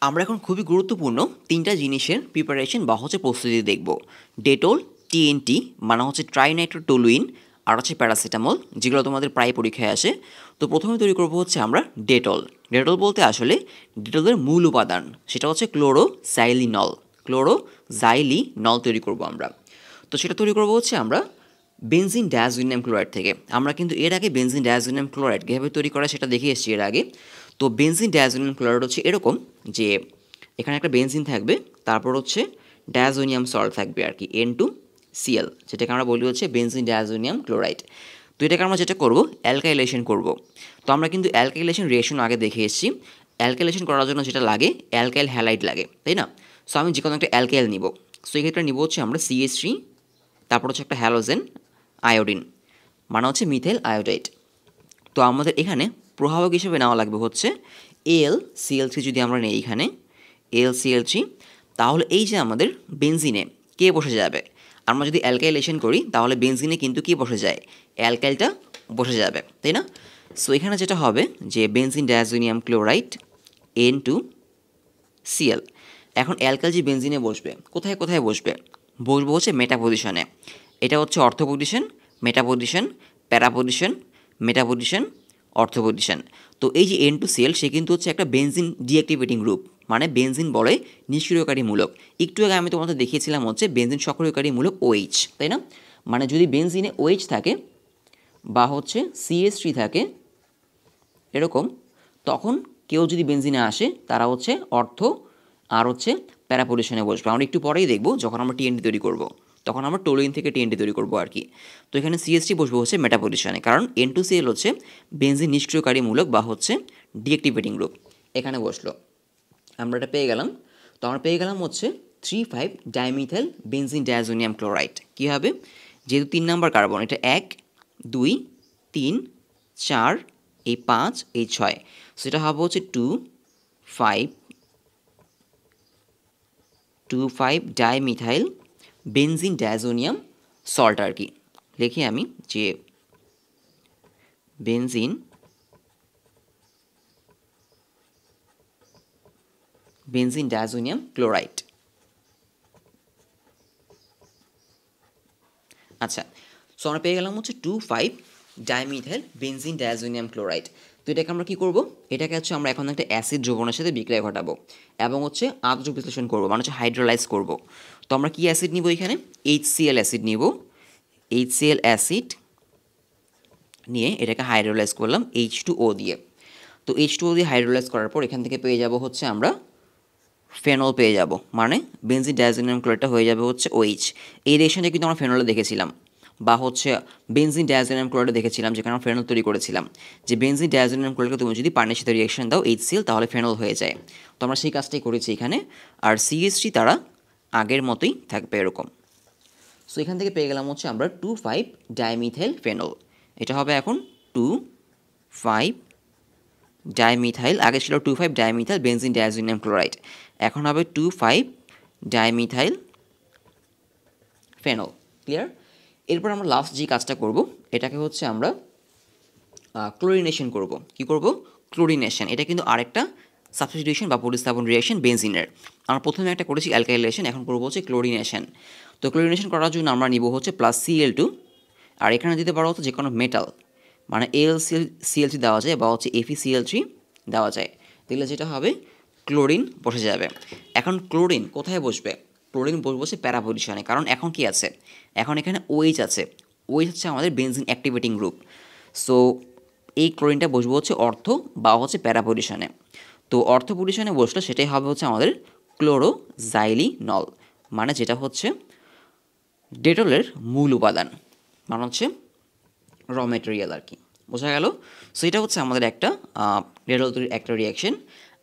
আমরা এখন খুবই গুরুত্বপূর্ণ তিনটা জিনিসের প্রিপারেশন বা হচ্ছে প্রস্তুতি দেখব। ডেটল, টিএনটি মানে হচ্ছে ট্রাইনাইট্রোটোলুইন, আর হচ্ছে প্যারাসিটামল, যেগুলো তোমাদের প্রায় পরীক্ষায় আসে। তো প্রথমে তৈরি করব হচ্ছে আমরা ডেটল। ডেটল বলতে আসলে ডেটলের মূল উপাদান সেটা হচ্ছে ক্লোরোজাইলিনল। ক্লোরোজাইলিনল তৈরি করব আমরা। তো সেটা তৈরি করব হচ্ছে আমরা বেনজিন ডায়াজোনিয়াম ক্লোরাইড থেকে। আমরা কিন্তু এর আগে বেনজিন ডায়াজোনিয়াম ক্লোরাইড কীভাবে তৈরি করা সেটা দেখে এসেছি এর আগে। তো বেনজিন ডায়াজোনিয়াম ক্লোরাইড হচ্ছে এরকম যে এখানে একটা বেনজিন থাকবে, তারপর হচ্ছে ডায়াজোনিয়াম সল্ট থাকবে আর কি, N2Cl, যেটাকে আমরা বলি হচ্ছে বেনজিন ডায়াজোনিয়াম ক্লোরাইড। তো এটাকে আমরা যেটা করব অ্যালকাইলেশন করব। তো আমরা কিন্তু অ্যালকাইলেশন রিয়েকশন আগে দেখে এসেছি। অ্যালকাইলেশন করার জন্য যেটা লাগে অ্যালকাইল হ্যালাইড লাগে, তাই না? সো আমি যে কোনো একটা অ্যালকাইল নিব। সো এক্ষেত্রে নিব হচ্ছে আমরা CH3, তারপর হচ্ছে একটা হ্যালোজেন আয়োডিন মানে হচ্ছে মিথাইল আয়োডাইড। তো আমাদের এখানে প্রভাবক হিসেবে নেওয়া লাগবে হচ্ছে AlCl3। যদি আমরা নেই এখানে AlCl3, তাহলে এই যে আমাদের বেনজিনে কে বসে যাবে? আমরা যদি অ্যালকাইলেশন করি তাহলে বেনজিনে কিন্তু কি বসে যায়? অ্যালকাইলটা বসে যাবে, তাই না? সো এখানে যেটা হবে যে বেনজিন ডায়াজোনিয়াম ক্লোরাইড N2Cl। এখন অ্যালকাইল যে বেনজিনে বসবে কোথায় কোথায় বসবে? বসবো হচ্ছে মেটা পজিশনে। এটা হচ্ছে অর্থ পজিশন, মেটা পজিশন, প্যারা পজিশন, মেটা পজিশন, অর্থ পজিশন। তো এই যে N2Cl সে কিন্তু হচ্ছে একটা বেনজিন ডিঅ্যাক্টিভেটিং গ্রুপ, মানে বেনজিন বলে নিষ্ক্রিয়কারী মূলক। একটু আগে আমি তোমাদের দেখিয়েছিলাম হচ্ছে বেনজিন সক্রিয়কারী মূলক OH, তাই না? মানে যদি বেনজিনে OH থাকে বা হচ্ছে CH3 থাকে এরকম, তখন কেউ যদি বেনজিনে আসে তারা হচ্ছে অর্থ আর হচ্ছে প্যারা পজিশনে বসবে। আমরা একটু পরেই দেখব যখন আমরা টিএনটি তৈরি করব, তখন আমরা টোলুইন থেকে টিএনটি তৈরি করব আর কি। তো এখানে CH3 বসবে হচ্ছে মেটা পজিশনে, কারণ N2Cl হচ্ছে বেনজিন নিষ্ক্রিয়কারী মূলক বা হচ্ছে ডিঅ্যাক্টিভেটিং গ্রুপ। এখানে বসলো, আমরা এটা পেয়ে গেলাম। তো আমরা পেয়ে গেলাম হচ্ছে 3,5 ডাইমিথাইল বেনজিন ডায়াজোনিয়াম ক্লোরাইড। কী হবে? যেহেতু 3 নাম্বার কার্বন, এটা 1 2 3 4 এই 5 এই 6, সেটা হবে হচ্ছে 2,5 ডাইমিথাইল বেনজিন ডায়াজোনিয়াম সল্ট আর কি। লিখি আমি যে বেনজিন ডায়াজোনিয়াম ক্লোরাইড। আচ্ছা, সো আমরা পেয়ে গেলাম হচ্ছে 2,5 ডাইমিথাইল বেনজিন ডায়াজোনিয়াম ক্লোরাইড। তো এটাকে আমরা কী করব? এটাকে হচ্ছে আমরা এখন একটা অ্যাসিড দ্রবণের সাথে বিক্রিয়া ঘটাবো এবং হচ্ছে আদ্র বিশ্লেষণ করবো, মানে হচ্ছে হাইড্রোলাইজ করব। তো আমরা কী অ্যাসিড নিব এখানে? HCl অ্যাসিড নিব। HCl অ্যাসিড নিয়ে এটাকে হাইড্রোলাইজ করলাম H2O দিয়ে। তো H2O দিয়ে হাইড্রোলাইজ করার পর এখান থেকে পেয়ে যাব হচ্ছে আমরা ফেনল পেয়ে যাব, মানে বেনজিন ডায়াজোনিয়াম ক্লোরাইডটা হয়ে যাবে হচ্ছে OH। এই রিয়েকশনটা কিন্তু আমরা ফেনলে দেখেছিলাম, বা হচ্ছে বেনজিন ডায়াজোনিয়াম ক্লোরাইডে দেখেছিলাম, যেখানে আমরা ফেনল তৈরি করেছিলাম। যে বেনজিন ডায়াজোনিয়াম ক্লোরাইডকে তুমি যদি পানির সাথে রিয়েকশন দাও HCl, তাহলে ফেনল হয়ে যায়। তো আমরা সেই কাজটাই করেছি এখানে। আর CH3 তারা আগের মতোই থাকবে এরকম। সো এখান থেকে পেয়ে গেলাম হচ্ছে আমরা 2,5 ডাইমিথাইল ফেনল। এটা হবে এখন 2,5 ডাইমিথাইল, আগে ছিল 2,5 ডাইমিথাইল বেনজিন ডায়াজোনিয়াম ক্লোরাইড, এখন হবে 2,5 ডাইমিথাইল ফেনল। ক্লিয়ার? এরপর আমরা লাস্ট যে কাজটা করব, এটাকে হচ্ছে আমরা ক্লোরিনেশন করব। কি করব? ক্লোরিনেশন। এটা কিন্তু আরেকটা সাবস্টিটিউশন বা প্রতিস্থাপন রিয়েকশন বেনজিনের। আমরা প্রথমে একটা করেছি অ্যালকাইলেশন, এখন করবো হচ্ছে ক্লোরিনেশন। তো ক্লোরিনেশন করার জন্য আমরা নিব হচ্ছে +Cl2, আর এখানে দিতে পারো হচ্ছে যে কোনো মেটাল, মানে AlCl3 দেওয়া যায় বা হচ্ছে FeCl3 দেওয়া যায়। তাহলে যেটা হবে ক্লোরিন বসে যাবে। এখন ক্লোরিন কোথায় বসবে? ক্লোরিন বসবে হচ্ছে প্যারা পজিশনে, কারণ এখন কি আছে? এখন এখানে OH আছে। OH হচ্ছে আমাদের বেনজিন অ্যাক্টিভেটিং গ্রুপ। সো এই ক্লোরিনটা বসবে হচ্ছে অর্থ বা হচ্ছে প্যারা পজিশনে। তো অর্থ পজিশনে বসলে সেটাই হবে হচ্ছে আমাদের ক্লোরোজাইলিনল, মানে যেটা হচ্ছে ডেটলের মূল উপাদান, মানে হচ্ছে র মেটেরিয়াল আর কি। বোঝা গেল? সো এটা হচ্ছে আমাদের একটা ডেটল তৈরির একটা রিয়াকশন।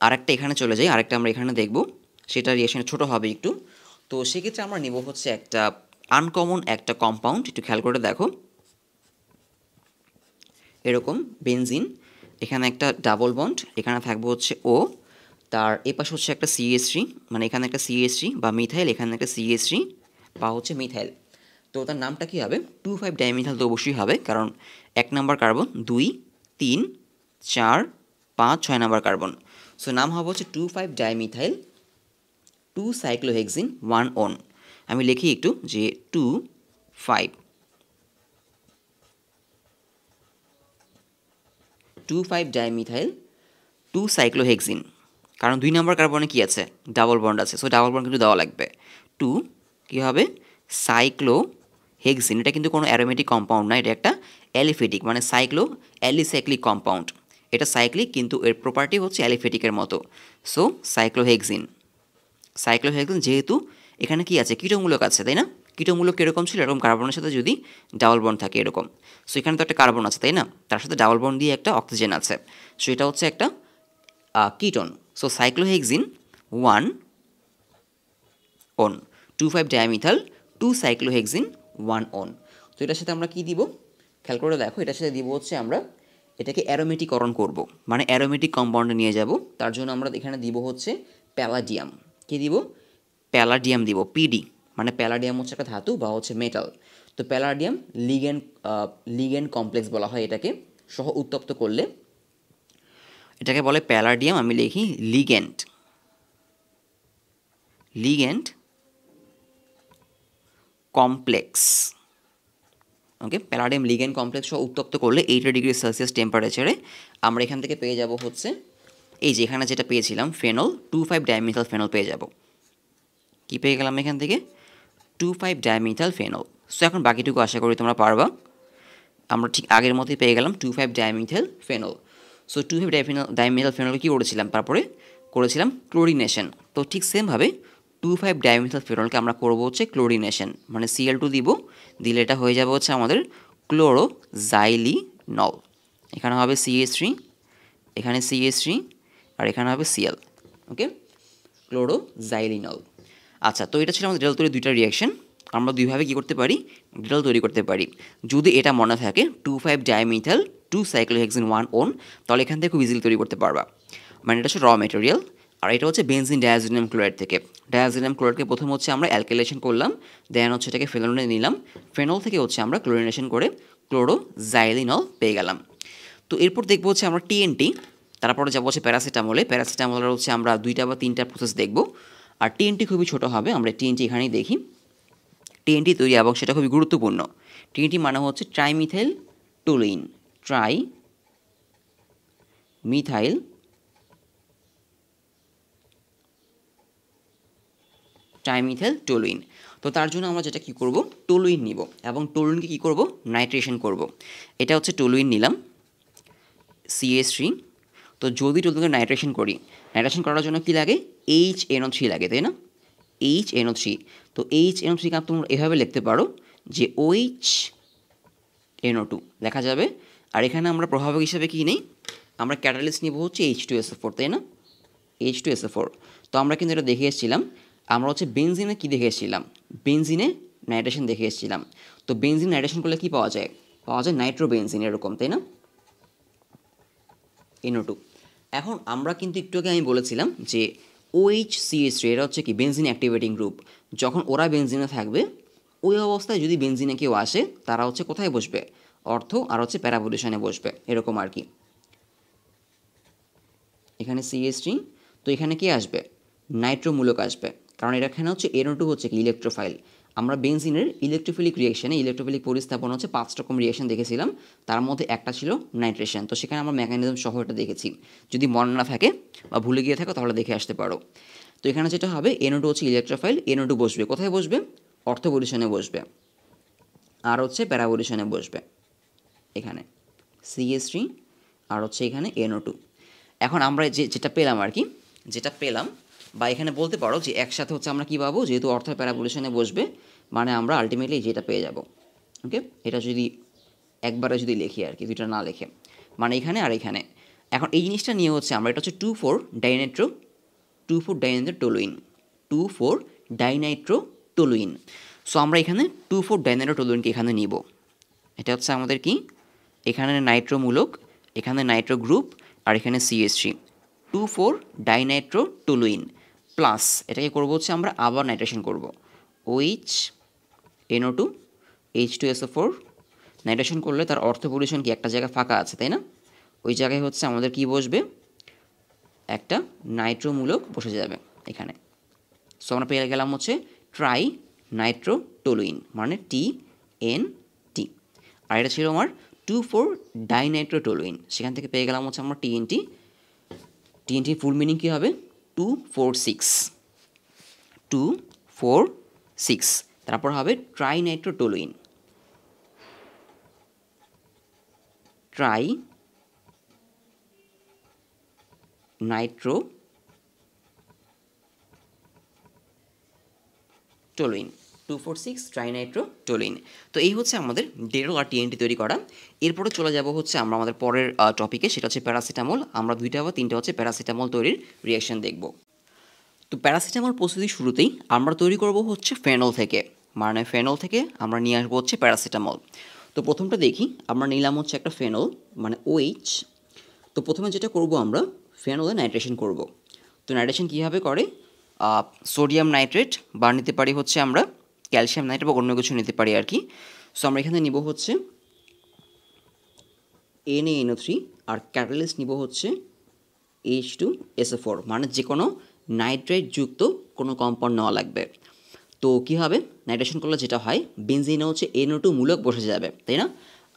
আরেকটা এখানে চলে যাই, আরেকটা আমরা এখানে দেখব, সেটা রিয়াকশন ছোটো হবে একটু। তো সেক্ষেত্রে আমরা নেব হচ্ছে একটা আনকমন একটা কম্পাউন্ড। একটু খেয়াল করে দেখো, এরকম বেনজিন, এখানে একটা ডাবল বন্ড, এখানে থাকবে হচ্ছে O, তার এপাশে হচ্ছে একটা CH3, মানে এখানে একটা CH3 বা মিথাইল, এখানে একটা CH3 বা হচ্ছে মিথাইল। তো তার নামটা কী হবে? 2,5 ডাইমিথাইল তো অবশ্যই হবে, কারণ 1 number carbon, 2 3 4 5 6 number carbon. So নাম হবে হচ্ছে 2,5 ডাইমিথাইল 2 সাইক্লোহেক্সিন 1 অন। আমি লিখি একটু যে 2,5 ডাইমিথাইল 2 সাইক্লোহেক্সিন, কারণ 2 নম্বর কার্বনে কি আছে, ডাবল বন্ড আছে, সো ডাবল বন্ড কিন্তু দেওয়া লাগবে। 2 কী হবে সাইক্লোহেক্সিন, এটা কিন্তু কোনো অ্যারোমেটিক কম্পাউন্ড না, এটা একটা অ্যালিফেটিক, মানে অ্যালিসাইক্লিক কম্পাউন্ড। এটা সাইক্লিক কিন্তু এর প্রপার্টি হচ্ছে অ্যালিফেটিকের মতো। সো সাইক্লোহেক্সিন যেহেতু এখানে কি আছে, কীটমূলক আছে, তাই না? কীটমূলক কীরকম ছিল, এরকম কার্বনের সাথে যদি ডাবল বন্ড থাকে এরকম, সো এখানে তো একটা কার্বন আছে, তাই না? তার সাথে ডাবল বন্ড দিয়ে একটা অক্সিজেন আছে, সো এটা হচ্ছে একটা ketone. So cyclohexene 1 on 2,5 ডায়ামিথাল 2 cyclohexene 1 on. তো এটার সাথে আমরা কি দিব, খেয়াল করে দেখো, এটার সাথে দিব হচ্ছে আমরা এটাকে অ্যারোমেটিকরণ করব, মানে অ্যারোমেটিক কম্পাউন্ডে নিয়ে যাব। তার জন্য আমরা এখানে দিব হচ্ছে প্যালাডিয়াম। কি দিব? প্যালাডিয়াম দিব, পিডি, মানে প্যালাডিয়াম হচ্ছে একটা ধাতু বা হচ্ছে মেটাল। তো প্যালাডিয়াম লিগ্যান্ড কমপ্লেক্স বলা হয় এটাকে, সহ উত্তপ্ত করলে এটাকে বলে প্যালাডিয়াম। আমি লিখি লিগ্যান্ড কমপ্লেক্স। ওকে, প্যালাডিয়াম লিগ্যান্ড কমপ্লেক্স সহ উত্তপ্ত করলে 80 ডিগ্রি সেলসিয়াস টেম্পারেচারে আমরা এখান থেকে পেয়ে যাব হচ্ছে এই যে এখানে যেটা পেয়েছিলাম ফেনল 2,5 ডাইমিথাল ফেনল পেয়ে যাব। কি পেয়ে গেলাম এখান থেকে? 2,5 ডাইমিথাল ফেনল। সো এখন বাকিটুকু আশা করি তোমরা পারবা। আমরা ঠিক আগের মতোই পেয়ে গেলাম 2,5 ডাইমিথাল ফেনল। সো 2,5 ডাইমিথাল ফেনলকে কী করেছিলাম, তারপরে করেছিলাম ক্লোরিনেশন। তো ঠিক সেমভাবে 2,5 ডাইমিথাল ফেনলকে আমরা করবো হচ্ছে ক্লোরিনেশন, মানে Cl2 দিব, দিলে এটা হয়ে যাবে হচ্ছে আমাদের ক্লোরোজাইলিনল। এখানে হবে CH3, এখানে CH3, আর এখানে হবে Cl। ওকে, ক্লোরোজাইলিনল। আচ্ছা, তো এটা ছিল আমাদের ডিটেল তৈরি দুইটা রিয়াকশন। আমরা দুইভাবে কী করতে পারি, ডিটেল তৈরি করতে পারি। যদি এটা মনে থাকে 2,5 ডাইমিথাল 2 সাইক্লোহেক্সিন 1 অন, তাহলে এখান থেকে খুব ইজিলি তৈরি করতে পারবা। মানে এটা হচ্ছে র মেটেরিয়াল, আর এটা হচ্ছে বেনজিন ডায়াজোনিয়াম ক্লোরাইড থেকে। ডায়াজোনিয়াম ক্লোরাইডকে প্রথম হচ্ছে আমরা অ্যালকিলেশন করলাম, দেন হচ্ছে এটাকে ফেনলে নিলাম, ফেনল থেকে হচ্ছে আমরা ক্লোরিনেশন করে ক্লোরোজাইলিনল পেয়ে গেলাম। তো এরপর দেখবো হচ্ছে আমরা টিএনটি, তারপরে যাবো হচ্ছে প্যারাসিটামলে। প্যারাসিটামলের হচ্ছে আমরা 2টা বা 3টা প্রসেস দেখব, আর টিএনটি খুবই ছোট হবে, আমরা টিএনটি এখানেই দেখি। টিএনটি তৈরি এবং সেটা খুবই গুরুত্বপূর্ণ। টিএনটি মানে হচ্ছে ট্রাইমিথাইল টুলুইন, ট্রাইমিথাইল টুলুইন। তো তার জন্য আমরা যেটা কী করব, টুলুইন নিব এবং টুলুইনকে কী করব, নাইট্রেশন করব। এটা হচ্ছে টুলুইন নিলাম CH3। তো যদি টুলুইনকে নাইট্রেশন করি, নাইট্রেশন করার জন্য কী লাগে, HNO3 লাগে, তাই না? HNO3। তো HNO3 কে তোমরা এভাবে লিখতে পারো যে OHNO2 লেখা যাবে। আর এখানে আমরা প্রভাবক হিসেবে কী নেই, আমরা ক্যাটালিস্ট নিব হচ্ছে H2SO4, তাই না? H2SO4। তো আমরা কিন্তু এটা দেখে এসেছিলাম, আমরা হচ্ছে বেনজিনে কী দেখে এসেছিলাম, বেনজিনে নাইট্রেশন দেখে এসেছিলাম। তো বেনজিন নাইট্রেশন করলে কী পাওয়া যায়, নাইট্রোবেনজিন এরকম, তাই না? NO2। এখন আমরা কিন্তু একটু আগে আমি বলেছিলাম যে OHCH3 এরা হচ্ছে কি বেনজিন অ্যাক্টিভেটিং গ্রুপ। যখন ওরা বেনজিনে থাকবে, ওই অবস্থায় যদি বেনজিনে কেউ আসে, তারা হচ্ছে কোথায় বসবে, অর্থ আর হচ্ছে প্যারা পজিশনে বসবে, এরকম আর কি। এখানে CH3, তো এখানে কে আসবে, নাইট্রোমূলক আসবে, কারণ এখানে হচ্ছে NO2 হচ্ছে কি ইলেকট্রোফাইল। আমরা বেনজিনের ইলেকট্রোফিলিক রিয়েকশনে, ইলেকট্রোফিলিক প্রতিস্থাপন হচ্ছে 5 রকম রিয়েকশন দেখেছিলাম, তার মধ্যে একটা ছিল নাইট্রেশন। তো সেখানে আমরা মেকানিজম সহ এটা দেখেছি, যদি মনে না থাকে বা ভুলে গিয়ে থাকো তাহলে দেখে আসতে পারো। তো এখানে যেটা হবে, NO2 হচ্ছে ইলেকট্রোফাইল, NO2 বসবে কোথায়, বসবে অর্থ পজিশনে বসবে, আর হচ্ছে প্যারা পজিশনে বসবে, এখানে CH3, আর হচ্ছে এখানে NO2। এখন আমরা যেটা পেলাম আর কি, যেটা পেলাম, বা এখানে বলতে পারো যে একসাথে হচ্ছে আমরা কী পাবো, যেহেতু অর্থ প্যারা পজিশনে বসবে, মানে আমরা আলটিমেটলি যেটা পেয়ে যাব। ওকে, এটা যদি একবারে যদি লিখি আর কি, দুইটা না লিখে, মানে এখানে আর এখানে। এখন এই জিনিসটা নিয়ে হচ্ছে আমরা, এটা হচ্ছে 2,4 ডাইনাইট্রোটলুইন, 2,4 ডাইনাইট্রোটলুইন। সো আমরা এখানে 2,4 ডাইনাইট্রোটলুইনকে এখানে নিব। এটা হচ্ছে আমাদের কি, এখানে নাইট্রোমূলক, এখানে নাইট্রো গ্রুপ, আর এখানে CH3, 2,4 ডাইনাইট্রোটলুইন প্লাস এটাকে করবো হচ্ছে আমরা আবার নাইট্রেশন করব, OHNO2 H2SO4। নাইট্রেশন করলে তার অর্থ পজিশন কি, একটা জায়গা ফাঁকা আছে, তাই না? ওই জায়গায় হচ্ছে আমাদের কি বসবে, একটা নাইট্রোমূলক বসে যাবে এখানে। সো আমরা পেয়ে গেলাম হচ্ছে ট্রাই নাইট্রোটোলুইন মানে TNT। আর এটা ছিল আমার 2,4-ডাইনাইট্রোটোলুইন, সেখান থেকে পেয়ে গেলাম হচ্ছে আমরা TNT। TNT ফুল মিনিং কী হবে? 2,4,6 তারপর হবে ট্রাইনাইট্রোটোলুইন, ট্রাইনাইট্রোটোলুইন 2,4,6 ট্রাইনাইট্রোটোলুইন। তো এই হচ্ছে আমাদের ডেটল আর TNT তৈরি করা। এরপরে চলে যাব হচ্ছে আমরা আমাদের পরের টপিকে, সেটা হচ্ছে প্যারাসিটামল। আমরা 2টা বা 3টা হচ্ছে প্যারাসিটামল তৈরির রিয়াকশন দেখব। তো প্যারাসিটামল প্রস্তুতির শুরুতেই আমরা তৈরি করব হচ্ছে ফেনল থেকে, মানে ফেনল থেকে আমরা নিয়ে আসবো হচ্ছে প্যারাসিটামল। তো প্রথমটা দেখি, আমরা নিলাম হচ্ছে একটা ফেনল মানে OH। তো প্রথমে যেটা করব আমরা ফেনলে নাইট্রেশন করব। তো নাইট্রেশন কীভাবে করে? সোডিয়াম নাইট্রেট বা নিতে পারি হচ্ছে আমরা ক্যালসিয়াম নাইট্রেট বা অন্য কিছু নিতে পারি আর কি। সো আমরা এখানে নিব হচ্ছে NaNO3 আর ক্যাটালিস্ট নিব হচ্ছে H2SO4, মানে যে কোনো নাইট্রেটযুক্ত কোনো কম্পাউন্ড নেওয়া লাগবে। তো কী হবে, নাইট্রেশন করলে যেটা হয় বেনজিনে হচ্ছে NO2 মূলক বসে যাবে, তাই না?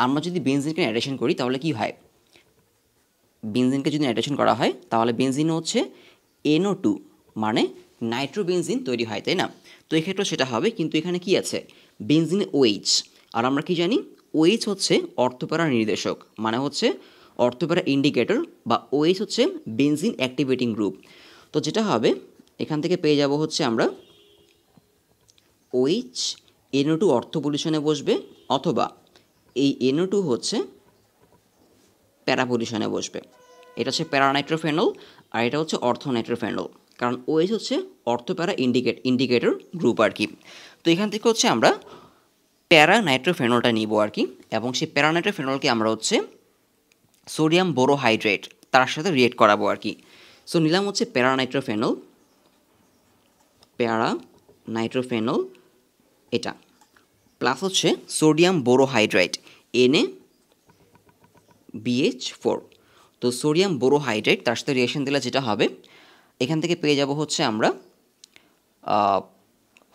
আমরা যদি বেনজিনকে নাইট্রেশন করি তাহলে কি হয়? বেনজিনকে যদি নাইট্রেশন করা হয় তাহলে বেনজিনে হচ্ছে NO2 মানে নাইট্রোবেনজিন তৈরি হয়, তাই না? তো এক্ষেত্রে সেটা হবে, কিন্তু এখানে কি আছে? বেনজিনে OH, আর আমরা কি জানি OH হচ্ছে অর্থপ্যারা নির্দেশক, মানে হচ্ছে অর্থপ্যারা ইন্ডিকেটর, বা OH হচ্ছে বেনজিন অ্যাক্টিভেটিং গ্রুপ। তো যেটা হবে এখান থেকে পেয়ে যাব হচ্ছে আমরা OH NO2 অর্থ পজিশনে বসবে, অথবা এই NO2 হচ্ছে প্যারা পজিশনে বসবে। এটা হচ্ছে প্যারানাইট্রোফেনল আর এটা হচ্ছে অর্থোনাইট্রোফেনল, কারণ OH হচ্ছে অর্থপ্যারা ইন্ডিকেটর গ্রুপ আর কি। তো এখান থেকে হচ্ছে আমরা প্যারানাইট্রোফেনলটা নিব আর কি, এবং সেই প্যারানাইট্রোফেনলকে আমরা হচ্ছে সোডিয়াম বোরোহাইড্রেট তার সাথে রিয়েক্ট করাবো আর কি। সো নিলাম হচ্ছে প্যারানাইট্রোফেনল এটা প্লাস হচ্ছে সোডিয়াম বোরোহাইড্রেট NaBH4। তো সোডিয়াম বোরোহাইড্রেট তার সাথে রিয়েকশন দিলে যেটা হবে এখান থেকে পেয়ে যাব হচ্ছে আমরা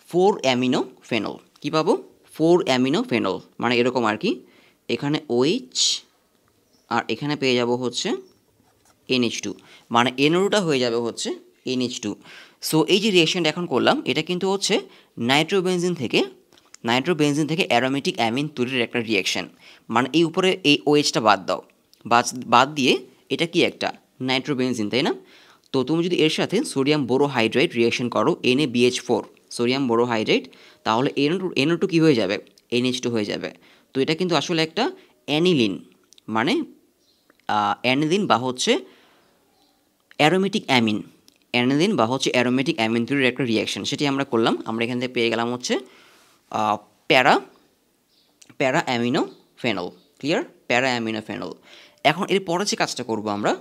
4-অ্যামিনোফেনল। কী পাবো? 4-অ্যামিনোফেনল, মানে এরকম আর কি। এখানে OH আর এখানে পেয়ে যাব হচ্ছে NH2, মানে NO2টা হয়ে যাবে হচ্ছে NH2। সো এই যে রিয়েকশনটা এখন করলাম এটা কিন্তু হচ্ছে নাইট্রোবেনজিন থেকে অ্যারোমেটিক অ্যামিন তৈরির একটা রিয়েকশন। মানে এই উপরে এই OH-টা বাদ দাও, বাদ দিয়ে এটা কি একটা নাইট্রোবেনজিন, তাই না? তো তুমি যদি এর সাথে সোডিয়াম বোরোহাইড্রেট রিয়েকশন করো NaBH4 সোডিয়াম বোরোহাইড্রেট, তাহলে NO2 কী হয়ে যাবে? NH2 হয়ে যাবে। তো এটা কিন্তু আসলে একটা অ্যানিলিন, মানে অ্যানিলিন বা হচ্ছে অ্যারোমেটিক অ্যামিন তৈরির একটা রিয়াকশন, সেটি আমরা করলাম। আমরা এখান থেকে পেয়ে গেলাম হচ্ছে প্যারা অ্যামিনোফেনল। ক্লিয়ার? প্যারা অ্যামিনোফেনল। এখন এর পরে যে কাজটা করব আমরা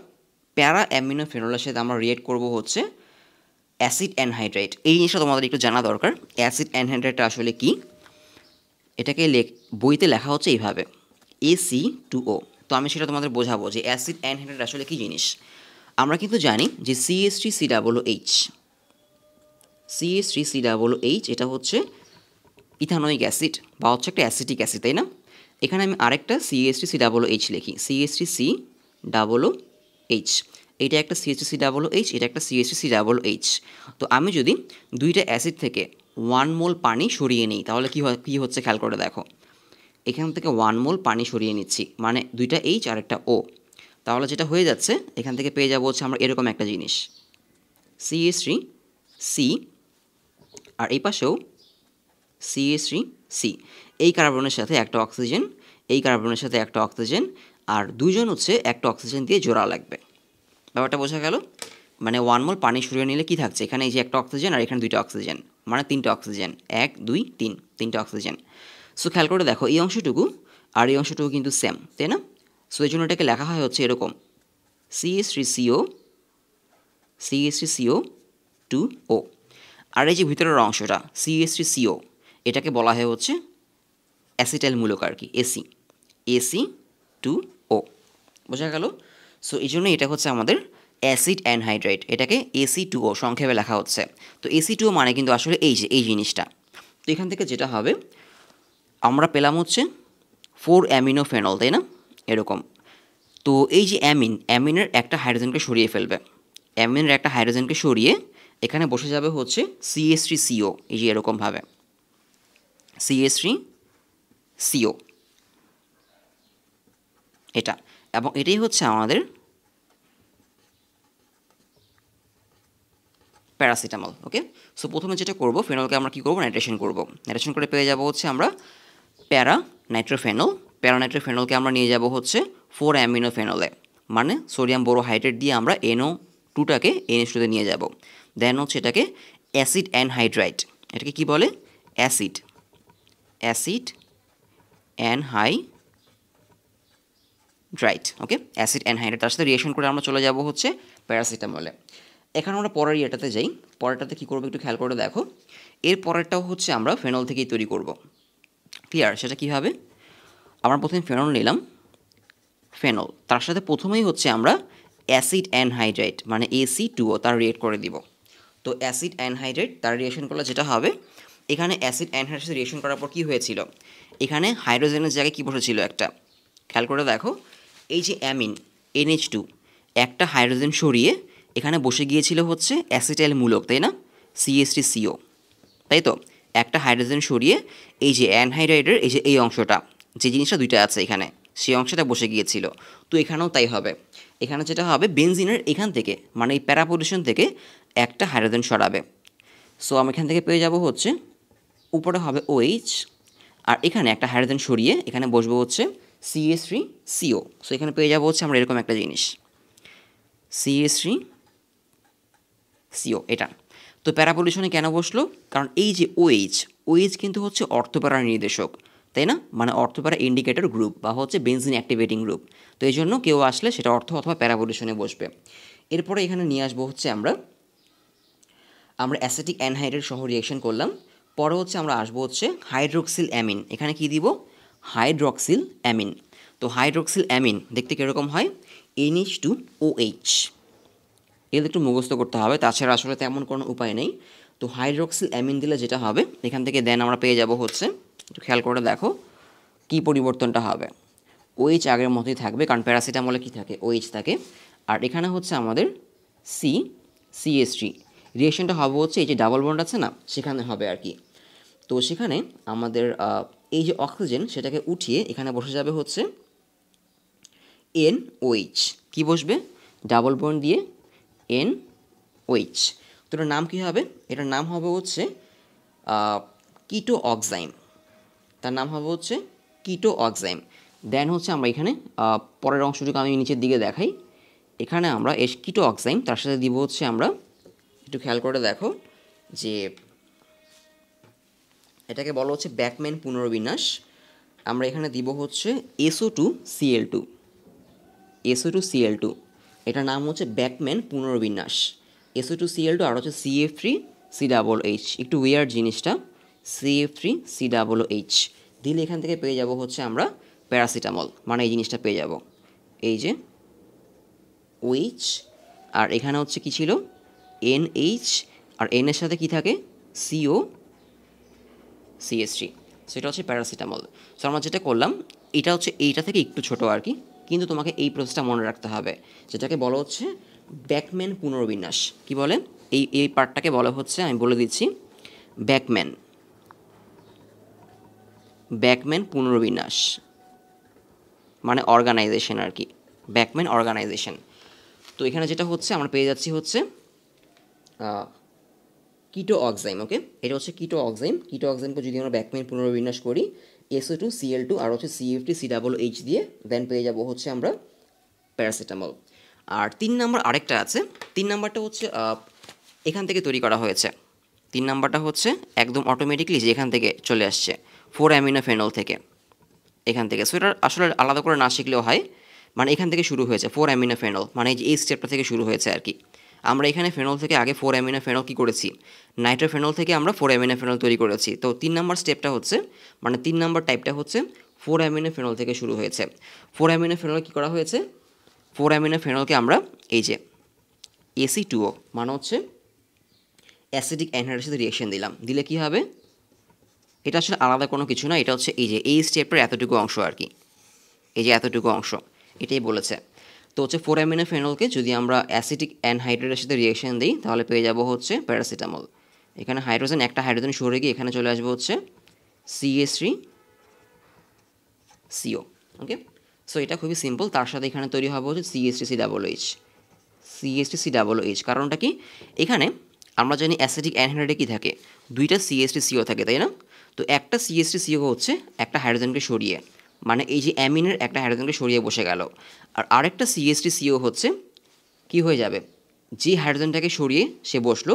প্যারা অ্যামিনোফেনলের সাথে আমরা রিয়েক্ট করব হচ্ছে অ্যাসিড অ্যানহাইড্রাইট। এই জিনিসটা তোমাদের একটু জানা দরকার, অ্যাসিড অ্যানহাইড্রাইটটা আসলে কি। এটাকে বইতে লেখা হচ্ছে এইভাবে AC2O। তো আমি সেটা তোমাদের বোঝাবো যে অ্যাসিড অ্যানহাইড্রাইট আসলে কী জিনিস। আমরা কিন্তু জানি যে CH3COOH এটা হচ্ছে ইথানোয়িক অ্যাসিড বা হচ্ছে একটা অ্যাসিটিক অ্যাসিড, তাই না? এখানে আমি আরেকটা CH3COOH লিখি, CH3COOH। এটা একটা CH3COOH, এটা একটা CH3COOH। তো আমি যদি দুইটা অ্যাসিড থেকে 1 মোল পানি সরিয়ে নিই তাহলে কী হচ্ছে খেয়াল করে দেখো। এখান থেকে 1 মোল পানি সরিয়ে নিচ্ছি, মানে দুইটা H আর একটা O। তাহলে যেটা হয়ে যাচ্ছে এখান থেকে পেয়ে যাবো হচ্ছে আমরা এরকম একটা জিনিস CH3C, আর এই পাশেও CH3C। এই কার্বনের সাথে একটা অক্সিজেন, এই কার্বনের সাথে একটা অক্সিজেন, আর দুজন হচ্ছে একটা অক্সিজেন দিয়ে জোড়া লাগবে। ব্যাপারটা বোঝা গেল? মানে 1 মোল পানি সরিয়ে নিলে কি থাকছে এখানে? এই যে একটা অক্সিজেন আর এখানে দুইটা অক্সিজেন, মানে 3টে অক্সিজেন, 1 2 3, 3টে অক্সিজেন। সো খেয়াল করে দেখো এই অংশটুকু আর এই অংশটুকু কিন্তু সেম, তাই না? সো এই জন্য এটাকে লেখা হয় হচ্ছে এরকম CH3CO2O। আর এই যে ভিতরের অংশটা CH3CO, এটাকে বলা হয় হচ্ছে অ্যাসিটাইল মূলক আর কি, AC2O। বোঝা গেল? সো এই জন্য এটা হচ্ছে আমাদের অ্যাসিড অ্যানহাইড্রাইট, এটাকে AC2O সংক্ষেপে লেখা হচ্ছে। তো AC2O মানে কিন্তু আসলে এই জিনিসটা। তো এখান থেকে যেটা হবে আমরা পেলাম হচ্ছে 4 অ্যামিনোফেনল, তাই না, এরকম। তো এই যে অ্যামিনের একটা হাইড্রোজেনকে সরিয়ে ফেলবে, অ্যামিনের একটা হাইড্রোজেনকে সরিয়ে এখানে বসে যাবে হচ্ছে CH3CO, এই যে এরকমভাবে CH3CO এটা, এবং এটাই হচ্ছে আমাদের প্যারাসিটামল। ওকে, সো প্রথমে যেটা করব, ফেনলকে আমরা কী করবো, নাইট্রেশন করব। নাইট্রেশন করে পেয়ে যাব হচ্ছে আমরা প্যারানাইট্রোফেনলকে আমরা নিয়ে যাব হচ্ছে 4 অ্যামিনোফেনলে, মানে সোডিয়াম বোরোহাইড্রেট দিয়ে আমরা NO2টাকে NH2তে নিয়ে যাব। দেন হচ্ছে এটাকে অ্যাসিড অ্যানহাইড্রাইট, এটাকে কি বলে, অ্যাসিড অ্যানহাইড্রাইট। ওকে, অ্যাসিড অ্যানহাইড্রাইট, তার সাথে রিয়েকশন করে আমরা চলে যাব হচ্ছে প্যারাসিটামলে। এখন আমরা পরের ইয়েটাতে যাই। পরেরটাতে কী করবো একটু খেয়াল করে দেখো। এর পরেরটাও হচ্ছে আমরা ফেনল থেকেই তৈরি করব। ক্লিয়ার? সেটা কীভাবে, আমরা প্রথমে ফেনল নিলাম, ফেনল তার সাথে প্রথমেই হচ্ছে আমরা অ্যাসিড অ্যানহাইড্রাইট মানে AC2O তার রিয়েক্ট করে দিব। তো অ্যাসিড অ্যানহাইড্রাইট তার রিয়েকশন করলে যেটা হবে, এখানে অ্যাসিড অ্যানহাইড্রাইট সাথে রিয়েকশন করার পর কী হয়েছিল, এখানে হাইড্রোজেনের জায়গায় কী বসেছিল একটা, খেয়াল করে দেখো, এই যে অ্যামিন NH2 একটা হাইড্রোজেন সরিয়ে এখানে বসে গিয়েছিল হচ্ছে অ্যাসিটাইল মূলক, তাই না, CH3CO, তাই তো, একটা হাইড্রোজেন সরিয়ে এই যে অ্যানহাইড্রাইটের এই যে এই অংশটা, যে জিনিসটা দুইটা আছে এখানে, সেই অংশটা বসে গিয়েছিল। তো এখানেও তাই হবে, এখানে যেটা হবে বেনজিনের এখান থেকে মানে এই প্যারা পজিশন থেকে একটা হাইড্রোজেন সরাবে। সো আমি এখান থেকে পেয়ে যাব হচ্ছে উপরে হবে OH, আর এখানে একটা হাইড্রোজেন সরিয়ে এখানে বসবো হচ্ছে CH3CO। সো এখানে পেয়ে যাব হচ্ছে আমরা এরকম একটা জিনিস CH3CO এটা। তো প্যারা পজিশনে কেন বসলো, কারণ এই যে OH কিন্তু হচ্ছে অর্থপ্যারার নির্দেশক, তাই না, মানে অর্থপ্যারা ইন্ডিকেটর গ্রুপ বা হচ্ছে বেনজিন অ্যাক্টিভেটিং গ্রুপ। তো এই জন্য কেউ আসলে সেটা অর্থ অথবা প্যারা পজিশনে বসবে। এরপরে এখানে নিয়ে আসবো হচ্ছে আমরা অ্যাসিটিক অ্যানহাইড্রাইট সহ রিয়েকশন করলাম। পরে হচ্ছে আমরা আসবো হচ্ছে হাইড্রোক্সিল অ্যামিন, এখানে কি দিব, হাইড্রোক্সিল অ্যামিন। তো হাইড্রোক্সিল অ্যামিন দেখতে কীরকম হয়, NH2OH, এগুলো একটু মুখস্থ করতে হবে, তাছাড়া আসলে তেমন কোনো উপায় নেই। তো হাইড্রোক্সিল অ্যামিন দিলে যেটা হবে এখান থেকে দেন আমরা পেয়ে যাব হচ্ছে, একটু খেয়াল করে দেখো কী পরিবর্তনটা হবে, OH আগের মতোই থাকবে, কারণ প্যারাসিটামলে কী থাকে, OH থাকে। আর এখানে হচ্ছে আমাদের CH3 রিয়েকশনটা হবে হচ্ছে এই যে ডাবল বন্ড আছে না, সেখানে হবে আর কি। তো সেখানে আমাদের এই যে অক্সিজেন সেটাকে উঠিয়ে এখানে বসে যাবে হচ্ছে NOH, কি বসবে, ডাবল বন্ড দিয়ে NOH। তো এটার নাম কী হবে, এটার নাম হবে হচ্ছে কিটো অক্সাইম, তার নাম হবে হচ্ছে কিটো অক্সাইম। দেন হচ্ছে আমরা এখানে পরের অংশটুকু আমি নিচের দিকে দেখাই, এখানে আমরা কিটো অক্সাইম তার সাথে দিব হচ্ছে আমরা, একটু খেয়াল করে দেখো যে এটাকে বলা হচ্ছে ব্যাকম্যান পুনর্বিন্যাস। আমরা এখানে দিব হচ্ছে SO2Cl2, এটার নাম হচ্ছে ব্যাকম্যান পুনর্বিন্যাস, SO2Cl2 আর হচ্ছে CF3COOH, একটু উইয়ার্ড জিনিসটা, CF3COOH দিলে এখান থেকে পেয়ে যাব হচ্ছে আমরা প্যারাসিটামল, মানে এই জিনিসটা পেয়ে যাব, এই যে OH, আর এখানে হচ্ছে কি ছিল NH, আর N এর সাথে কি থাকে CH3, সেটা হচ্ছে প্যারাসিটামল। সো আমরা যেটা করলাম এটা হচ্ছে এইটা থেকে একটু ছোট আর কি, কিন্তু তোমাকে এই প্রসেসটা মনে রাখতে হবে, যেটাকে বলা হচ্ছে ব্যাকম্যান পুনর্বিন্যাস। কি বলে, এই পার্টটাকে বলা হচ্ছে, আমি বলে দিচ্ছি, ব্যাকম্যান পুনর্বিন্যাস মানে অর্গানাইজেশন আর কি, ব্যাকম্যান অর্গানাইজেশন। তো এখানে যেটা হচ্ছে আমরা পেয়ে যাচ্ছি হচ্ছে কিটো অক্সাইম। ওকে, এটা হচ্ছে কিটো অক্সাইমকে যদি আমরা ব্যাকম্যান পুনর্বিন্যাস করি SO2Cl2 আর হচ্ছে CF3COOH দিয়ে, দেন পেয়ে যাব হচ্ছে আমরা প্যারাসিটামল। আর 3 নাম্বার আরেকটা আছে, 3 নাম্বারটা হচ্ছে এখান থেকে তৈরি করা হয়েছে, 3 নাম্বারটা হচ্ছে একদম অটোমেটিকলি যে এখান থেকে চলে আসছে 4 অ্যামিনোফেনল থেকে, এখান থেকে। সো এটা আসলে আলাদা করে না শিখলেও হয়, মানে এখান থেকে শুরু হয়েছে 4 অ্যামিনোফেনল, মানে এই স্টেপটা থেকে শুরু হয়েছে আর কি। আমরা এখানে ফেনল থেকে আগে 4 অ্যামিনোফেনল কী করেছি, নাইট্রোফেনল থেকে আমরা 4 অ্যামিনোফেনল তৈরি করেছি। তো 3 নাম্বার স্টেপটা হচ্ছে, মানে 3 নাম্বার টাইপটা হচ্ছে 4 অ্যামিনোফেনল থেকে শুরু হয়েছে। 4 অ্যামিনোফেনল কী করা হয়েছে, 4 অ্যামিনোফেনলকে আমরা এই যে AC2O মানে হচ্ছে অ্যাসিডিক অ্যানহাইড্রেটের সাথে রিয়েকশন দিলাম, দিলে কি হবে? এটা আসলে আলাদা কোনো কিছু না, এটা হচ্ছে এই যে এই স্টেপের এতটুকু অংশ আর কি, এই যে এতটুকু অংশ এটাই বলেছে। তো হচ্ছে 4-অ্যামিনোফেনলকে যদি আমরা অ্যাসিডিক অ্যানহাইড্রেটের সাথে রিয়েকশন দিই তাহলে পেয়ে যাব হচ্ছে প্যারাসিটামল। এখানে হাইড্রোজেন, একটা হাইড্রোজেন সরে গিয়ে এখানে চলে আসবে হচ্ছে CH3CO। ওকে, সো এটা খুবই সিম্পল। তার সাথে এখানে তৈরি হবে হচ্ছে CH3COOH। CH3COOH কারণটা কি? এখানে আমরা জানি অ্যাসিডিক অ্যানহাইড্রেটে কী থাকে, দুইটা CH3CO থাকে, তাই না? তো একটা CH3CO হচ্ছে একটা হাইড্রোজেনকে সরিয়ে, মানে এই যে অ্যামিনের একটা হাইড্রোজেনকে সরিয়ে বসে গেল, আর আরেকটা CH3CO হচ্ছে কি হয়ে যাবে, যে হাইড্রোজেনটাকে সরিয়ে সে বসলো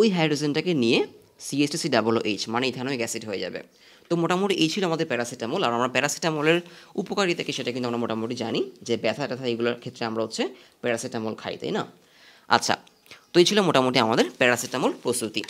ওই হাইড্রোজেনটাকে নিয়ে CH3COOH মানে ইথানোয়িক অ্যাসিড হয়ে যাবে। তো মোটামুটি এই ছিল আমাদের প্যারাসিটামল। আর আমরা প্যারাসিটামলের উপকারিতা কি সেটা কিন্তু আমরা মোটামুটি জানি, যে ব্যথা ট্যাথা এগুলোর ক্ষেত্রে আমরা হচ্ছে প্যারাসিটামল খাই, তাই না? আচ্ছা, তো এই ছিল মোটামুটি আমাদের প্যারাসিটামল প্রস্তুতি।